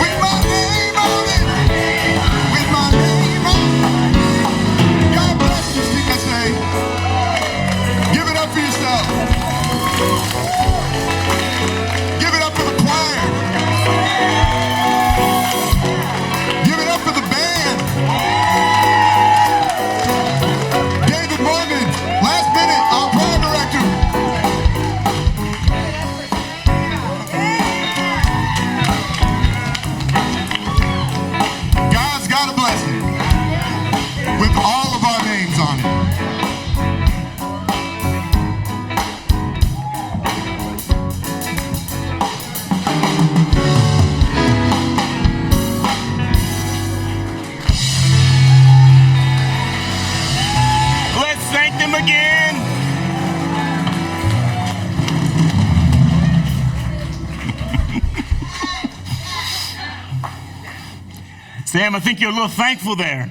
With my name on it. With my name on it. God bless you, CSA. Give it up for yourself. Give it up for the choir. Give it up for the band. David Morgan, last minute, our choir director. God's got a blessing with all of our names on it. Let's thank them again. Sam, I think you're a little thankful there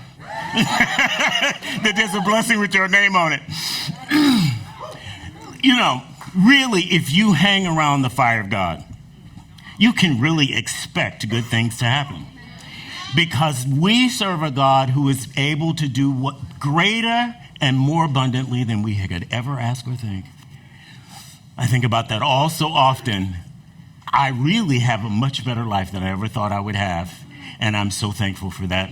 that there's a blessing with your name on it. You know, really, if you hang around the fire of God, you can really expect good things to happen. Because we serve a God who is able to do what greater and more abundantly than we could ever ask or think. I think about that all so often. I really have a much better life than I ever thought I would have, and I'm so thankful for that.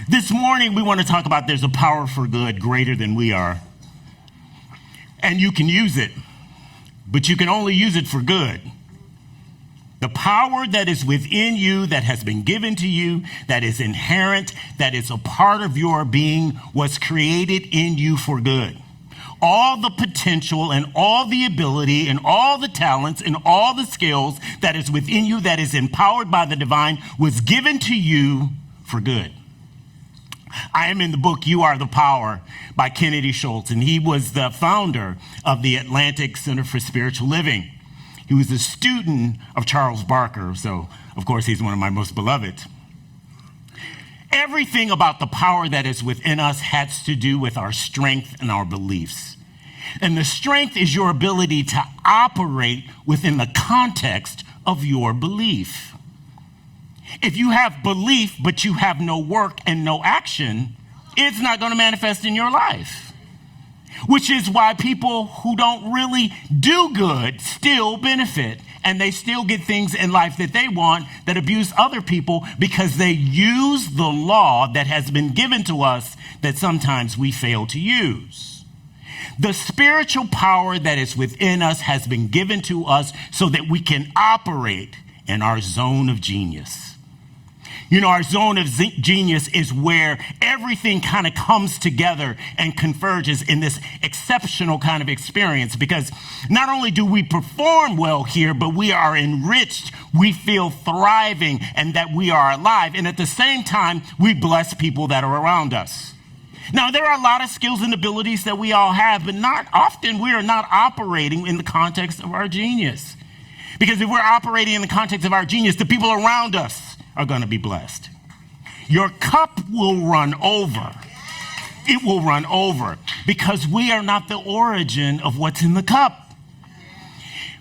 This morning, we want to talk about there's a power for good greater than we are. And you can use it, but you can only use it for good. The power that is within you, that has been given to you, that is inherent, that is a part of your being, was created in you for good. All the potential and all the ability and all the talents and all the skills that is within you, that is empowered by the divine, was given to you for good. I am in the book, You Are the Power, by Kennedy Shultz, and he was the founder of the Atlantic Center for Spiritual Living. He was a student of Charles Barker, so of course he's one of my most beloved. Everything about the power that is within us has to do with our strength and our beliefs. And the strength is your ability to operate within the context of your belief. If you have belief, but you have no work and no action, it's not going to manifest in your life. Which is why people who don't really do good still benefit, and they still get things in life that they want that abuse other people because they use the law that has been given to us that sometimes we fail to use. The spiritual power that is within us has been given to us so that we can operate in our zone of genius. You know, our zone of genius is where everything kind of comes together and converges in this exceptional kind of experience, because not only do we perform well here, but we are enriched, we feel thriving, and that we are alive. And at the same time, we bless people that are around us. Now, there are a lot of skills and abilities that we all have, but not often we are not operating in the context of our genius. Because if we're operating in the context of our genius, the people around us are going to be blessed. Your cup will run over. It will run over because we are not the origin of what's in the cup.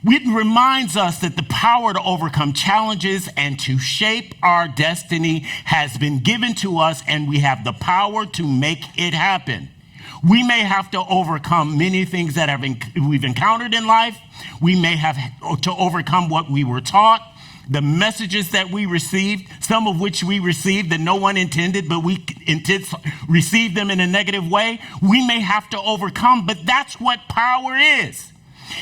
It reminds us that the power to overcome challenges and to shape our destiny has been given to us, and we have the power to make it happen. We may have to overcome many things that we've encountered in life. We may have to overcome what we were taught, the messages that we received, some of which we received that no one intended, but we received them in a negative way. We may have to overcome, but that's what power is.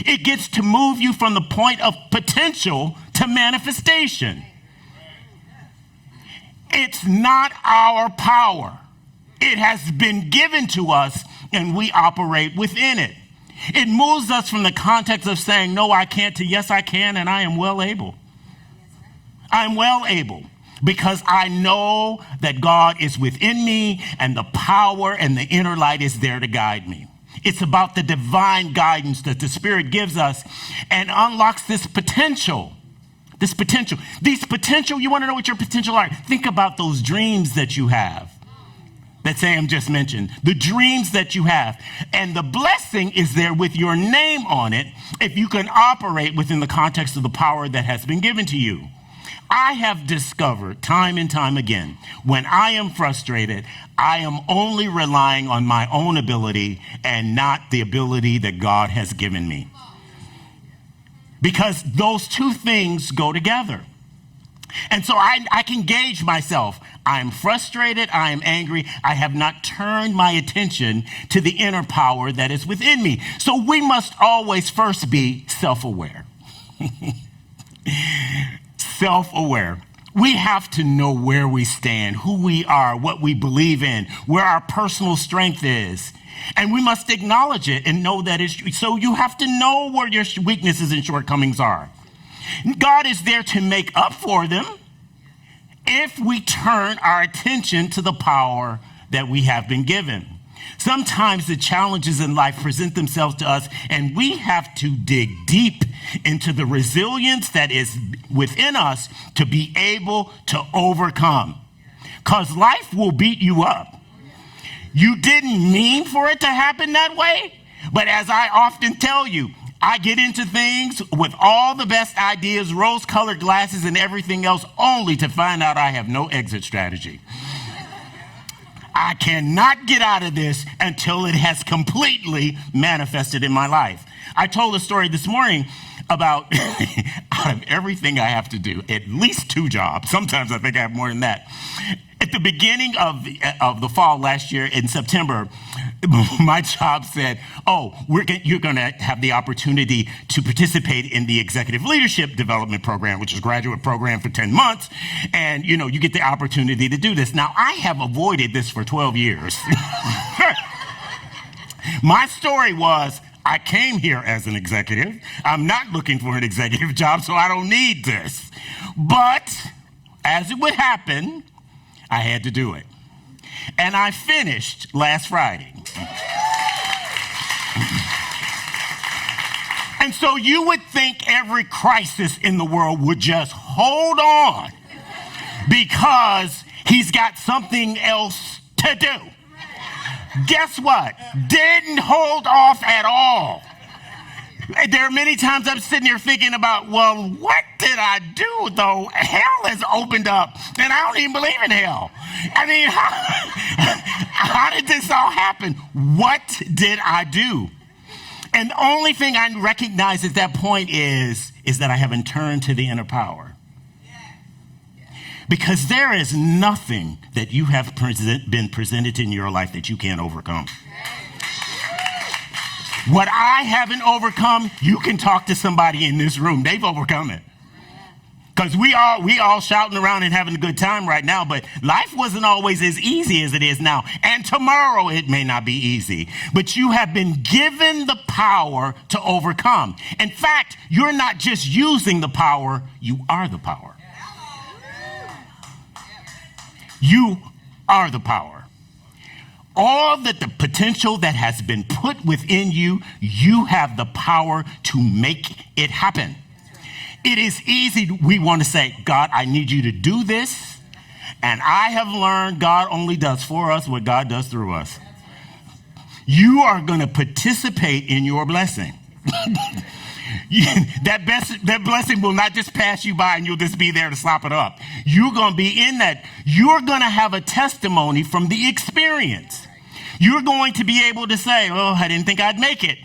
It gets to move you from the point of potential to manifestation. It's not our power. It has been given to us, and we operate within it. It moves us from the context of saying, no, I can't, to yes, I can, and I am well able. I'm well able because I know that God is within me and the power and the inner light is there to guide me. It's about the divine guidance that the Spirit gives us and unlocks this potential. These potential, you want to know what your potential are? Think about those dreams that you have that Sam just mentioned, the dreams that you have. And the blessing is there with your name on it if you can operate within the context of the power that has been given to you. I have discovered time and time again, when I am frustrated, I am only relying on my own ability and not the ability that God has given me. Because those two things go together. And so I can gauge myself. I'm frustrated. I am angry. I have not turned my attention to the inner power that is within me. So we must always first be self-aware. Self-aware. We have to know where we stand, who we are, what we believe in, where our personal strength is. And we must acknowledge it and know that it's true. So you have to know where your weaknesses and shortcomings are. God is there to make up for them if we turn our attention to the power that we have been given. Sometimes the challenges in life present themselves to us, and we have to dig deep into the resilience that is within us to be able to overcome. Because life will beat you up. You didn't mean for it to happen that way, but as I often tell you, I get into things with all the best ideas, rose-colored glasses, and everything else, only to find out I have no exit strategy. I cannot get out of this until it has completely manifested in my life. I told a story this morning about out of everything I have to do, at least 2 jobs. Sometimes I think I have more than that. At the beginning of the fall last year in September, my job said, oh, you're going to have the opportunity to participate in the Executive Leadership Development Program, which is a graduate program for 10 months. And, you get the opportunity to do this. Now, I have avoided this for 12 years. My story was, I came here as an executive. I'm not looking for an executive job, so I don't need this. But as it would happen, I had to do it. And I finished last Friday. And so you would think every crisis in the world would just hold on because he's got something else to do. Guess what? Didn't hold off at all. There are many times I'm sitting here thinking about, well, what did I do, though? Hell has opened up, and I don't even believe in hell. I mean, how did this all happen? What did I do? And the only thing I recognize at that point is that I haven't turned to the inner power. Because there is nothing that you have been presented in your life that you can't overcome. What I haven't overcome, you can talk to somebody in this room. They've overcome it. Because we all shouting around and having a good time right now, but life wasn't always as easy as it is now. And tomorrow it may not be easy. But you have been given the power to overcome. In fact, you're not just using the power, you are the power. You are the power. All that the potential that has been put within you, you have the power to make it happen. It is easy. We want to say, God, I need you to do this. And I have learned God only does for us what God does through us. You are going to participate in your blessing. That blessing will not just pass you by and you'll just be there to slop it up. You're going to be in that. You're going to have a testimony from the experience. You're going to be able to say, oh, I didn't think I'd make it,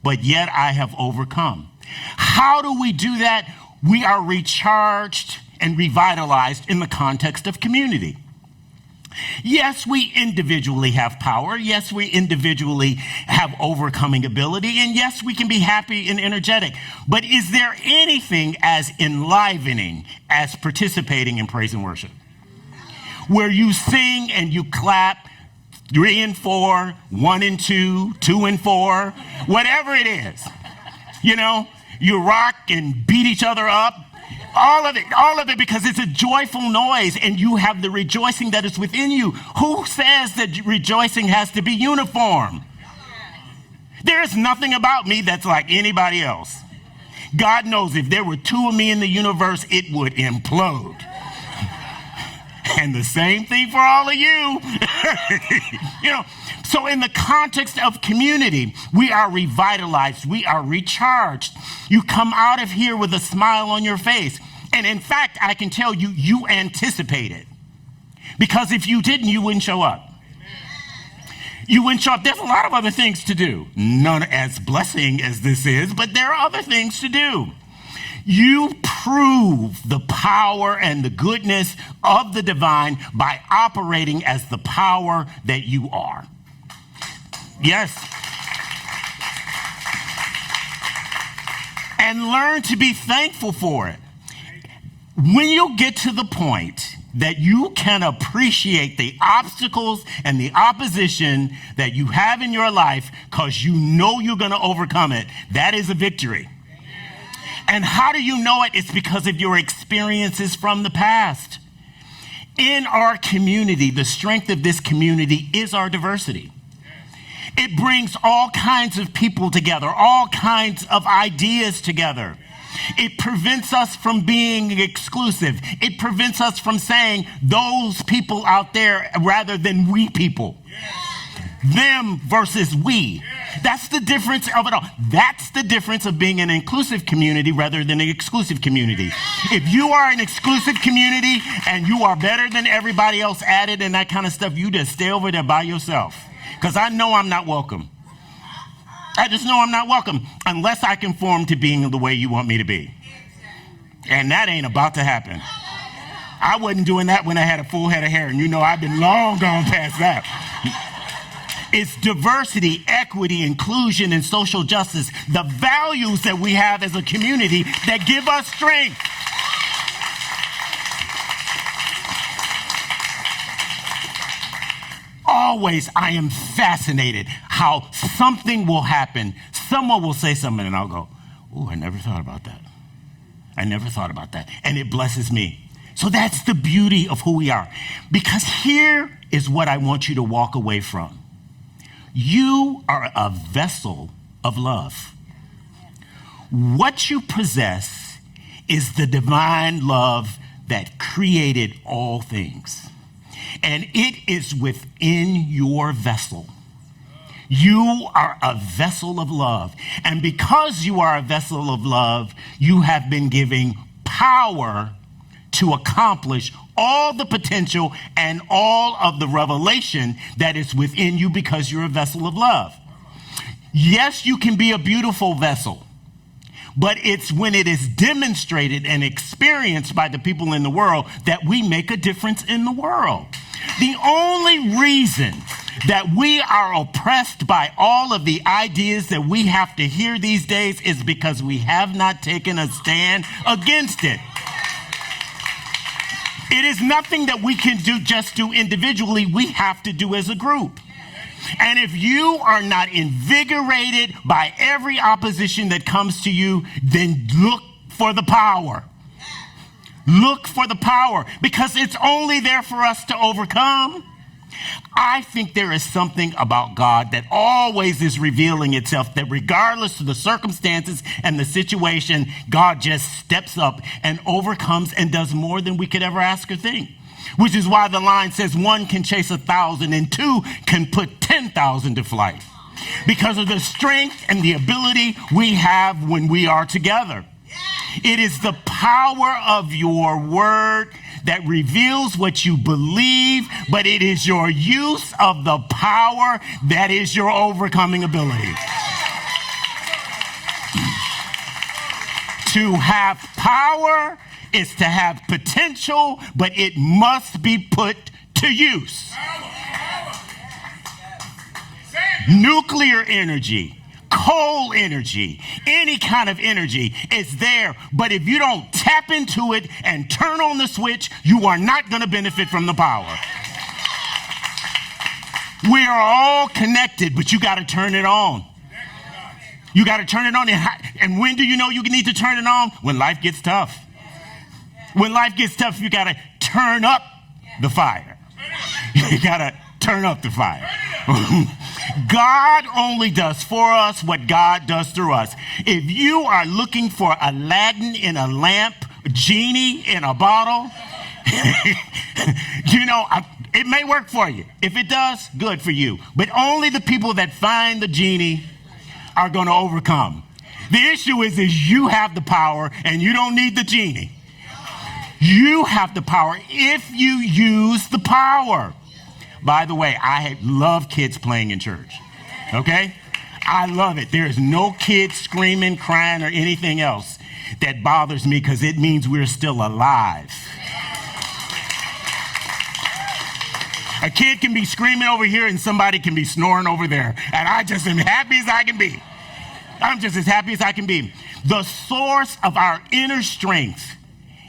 but yet I have overcome. How do we do that? We are recharged and revitalized in the context of community. Yes, we individually have power. Yes, we individually have overcoming ability. And yes, we can be happy and energetic. But is there anything as enlivening as participating in praise and worship? Where you sing and you clap, 3 and 4, 1 and 2, 2 and 4, whatever it is. You rock and beat each other up. All of it, because it's a joyful noise and you have the rejoicing that is within you. Who says that rejoicing has to be uniform? There is nothing about me that's like anybody else. God knows if there were 2 of me in the universe, it would implode. And the same thing for all of you. So in the context of community, we are revitalized. We are recharged. You come out of here with a smile on your face. And in fact, I can tell you, you anticipated. Because if you didn't, you wouldn't show up. You wouldn't show up. There's a lot of other things to do. None as blessing as this is, but there are other things to do. You prove the power and the goodness of the divine by operating as the power that you are. Yes. And learn to be thankful for it. When you get to the point that you can appreciate the obstacles and the opposition that you have in your life because you know you're going to overcome it, that is a victory. And how do you know it? It's because of your experiences from the past. In our community, the strength of this community is our diversity. It brings all kinds of people together, all kinds of ideas together. It prevents us from being exclusive. It prevents us from saying those people out there rather than we people. Them versus we. That's the difference of it all. That's the difference of being an inclusive community rather than an exclusive community. If you are an exclusive community and you are better than everybody else at it and that kind of stuff, you just stay over there by yourself. Because I know I'm not welcome. I just know I'm not welcome unless I conform to being the way you want me to be. And that ain't about to happen. I wasn't doing that when I had a full head of hair, and you know I've been long gone past that. It's diversity, equity, inclusion, and social justice, the values that we have as a community that give us strength. Always, I am fascinated how something will happen. Someone will say something, and I'll go, "Oh, I never thought about that. I never thought about that." And it blesses me. So that's the beauty of who we are. Because here is what I want you to walk away from. You are a vessel of love. What you possess is the divine love that created all things. And it is within your vessel. You are a vessel of love. And because you are a vessel of love, you have been given power to accomplish all the potential and all of the revelation that is within you because you're a vessel of love. Yes, you can be a beautiful vessel, but it's when it is demonstrated and experienced by the people in the world that we make a difference in the world. The only reason that we are oppressed by all of the ideas that we have to hear these days is because we have not taken a stand against it. It is nothing that we can do individually. We have to do as a group. And if you are not invigorated by every opposition that comes to you, then look for the power. Look for the power, because it's only there for us to overcome. I think there is something about God that always is revealing itself, that regardless of the circumstances and the situation, God just steps up and overcomes and does more than we could ever ask or think. Which is why the line says 1 can chase 1,000 and 2 can put 10,000 to flight. Because of the strength and the ability we have when we are together. It is the power of your word that reveals what you believe, but it is your use of the power that is your overcoming ability. To have power is to have potential, but it must be put to use. Nuclear energy, coal energy, any kind of energy is there, but if you don't tap into it and turn on the switch, you are not going to benefit from the power. We are all connected, but you got to turn it on. You got to turn it on. And when do you know you need to turn it on? When life gets tough. When life gets tough, you got to turn up the fire. You got to turn up the fire. God only does for us what God does through us. If you are looking for Aladdin in a lamp, genie in a bottle, it may work for you. If it does, good for you. But only the people that find the genie are going to overcome. The issue is you have the power and you don't need the genie. You have the power if you use the power. By the way, I love kids playing in church, okay? I love it. There is no kids screaming, crying, or anything else that bothers me because it means we're still alive. A kid can be screaming over here and somebody can be snoring over there, and I just am happy as I can be. I'm just as happy as I can be. The source of our inner strength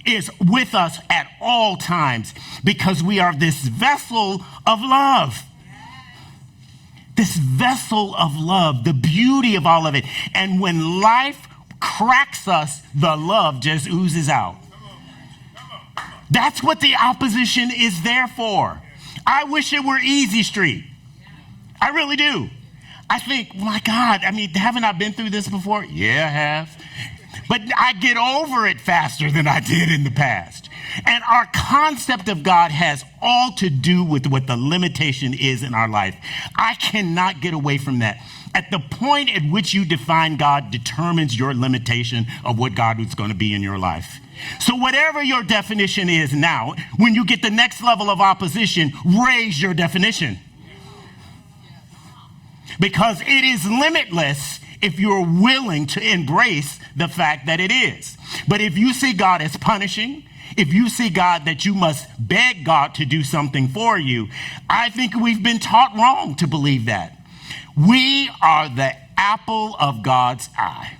is with us at all times because we are this vessel of love. This vessel of love, the beauty of all of it. And when life cracks us, the love just oozes out. That's what the opposition is there for. I wish it were easy street. I really do. I think, my God, haven't I been through this before? Yeah, I have. But I get over it faster than I did in the past And our concept of God has all to do with what the limitation is in our life. I cannot get away from that. At the point at which you define God determines your limitation of what God is going to be in your life. So whatever your definition is now, when you get the next level of opposition, raise your definition. Because it is limitless if you're willing to embrace the fact that it is. But if you see God as punishing, if you see God that you must beg God to do something for you, I think we've been taught wrong to believe that. We are the apple of God's eye.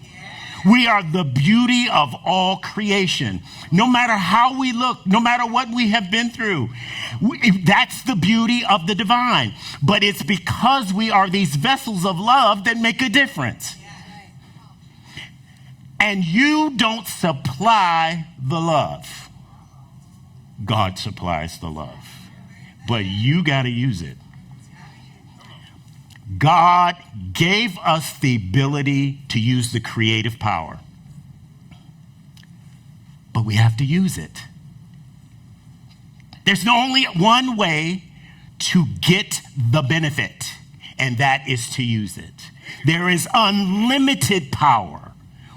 We are the beauty of all creation. No matter how we look, no matter what we have been through, that's the beauty of the divine. But it's because we are these vessels of love that make a difference. And you don't supply the love. God supplies the love. But you got to use it. God gave us the ability to use the creative power, but we have to use it. There's only one way to get the benefit, and that is to use it. There is unlimited power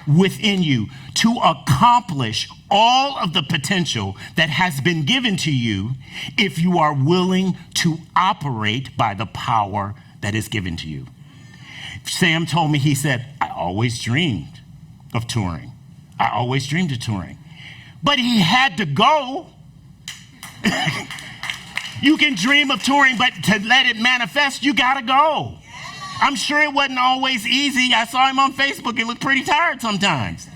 within you to accomplish all of the potential that has been given to you if you are willing to operate by the power that is given to you. Sam told me, he said, I always dreamed of touring. I always dreamed of touring. But he had to go. You can dream of touring, but to let it manifest, you got to go. I'm sure it wasn't always easy. I saw him on Facebook. He looked pretty tired sometimes.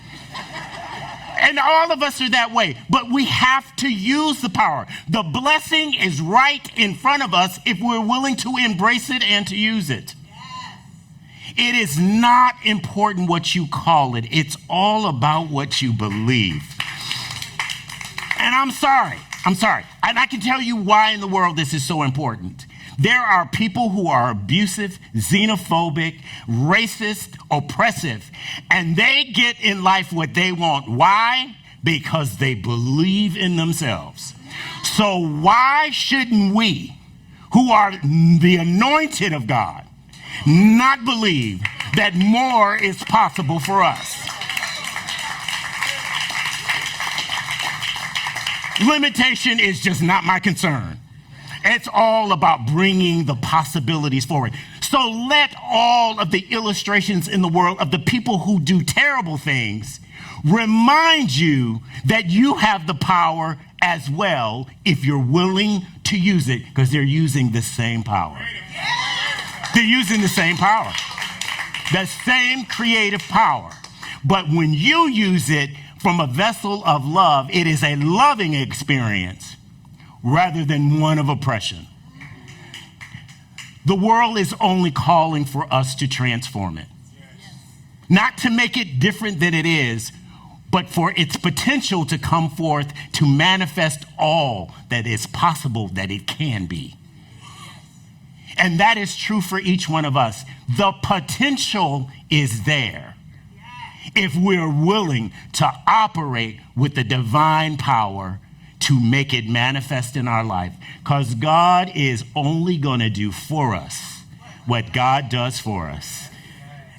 And all of us are that way, but we have to use the power. The blessing is right in front of us if we're willing to embrace it and to use it. Yes. It is not important what you call it. It's all about what you believe. And I'm sorry. And I can tell you why in the world this is so important. There are people who are abusive, xenophobic, racist, oppressive, and they get in life what they want. Why? Because they believe in themselves. So why shouldn't we, who are the anointed of God, not believe that more is possible for us? Limitation is just not my concern. It's all about bringing the possibilities forward. So let all of the illustrations in the world of the people who do terrible things remind you that you have the power as well if you're willing to use it, because they're using the same power. They're using the same power, the same creative power. But when you use it from a vessel of love, it is a loving experience rather than one of oppression. The world is only calling for us to transform it. Not to make it different than it is, but for its potential to come forth to manifest all that is possible that it can be. And that is true for each one of us. The potential is there if we're willing to operate with the divine power to make it manifest in our life. Because God is only going to do for us what God does for us.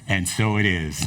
And so it is.